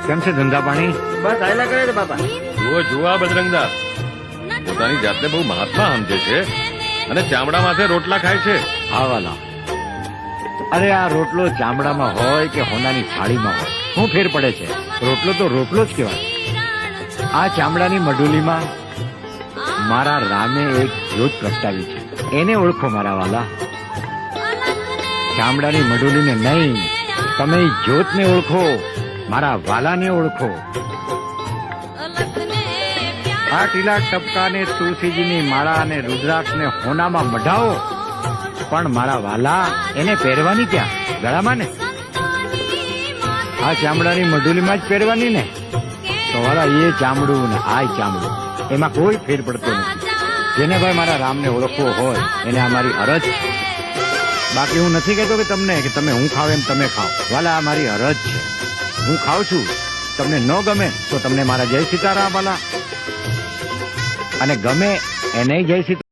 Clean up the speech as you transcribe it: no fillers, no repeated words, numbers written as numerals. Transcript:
કેમ છે ધંધા પાણી? બસ આયલા કરે છે બાપા. જુઓ બજરંગદા, પોતાની જાતને બહુ મહાત્મા સમજે છે અને ચામડા માથે રોટલા ખાય છે. હા વાલા, અરે આ રોટલો ચામડામાં હોય કે હોનાની થાળીમાં હોય, શું ફેર પડે છે? રોટલો તો રોટલો જ કહેવાય. આ ચામડાની મઢુલીમાં મારા રામે એક જ્યોત પ્રગટાવી છે, એને ઓળખો મારા વાલા. ચામડાની મઢુલીને નહીં, તમે જ્યોતને ઓળખો, મારા વાલાને ઓળખો. આ ટીલા ટપકાને તુલસીજીની માળા અને રુદ્રાક્ષને હોનામાં મઢાવો, પણ મારા વાલા એને પહેરવાની ક્યાં? ગળામાં ને. આ ચામડાની મઢુલીમાં જ પહેરવાની ને. તો વાલા એ ચામડું ને આ ચામડું, એમાં કોઈ ફેર પડતો નથી. જેને ભાઈ મારા રામને ઓળખવો હોય એને આ મારી અરજ છે. બાકી હું નથી કહેતો કે તમને કે તમે હું ખાવ એમ તમે ખાઓ. વાલા આ મારી અરજ છે, હું ખાઉં છું. તમને ન ગમે તો તમને મારા જય સીતારામ વાલા, અને ગમે એને જય સીતારામ.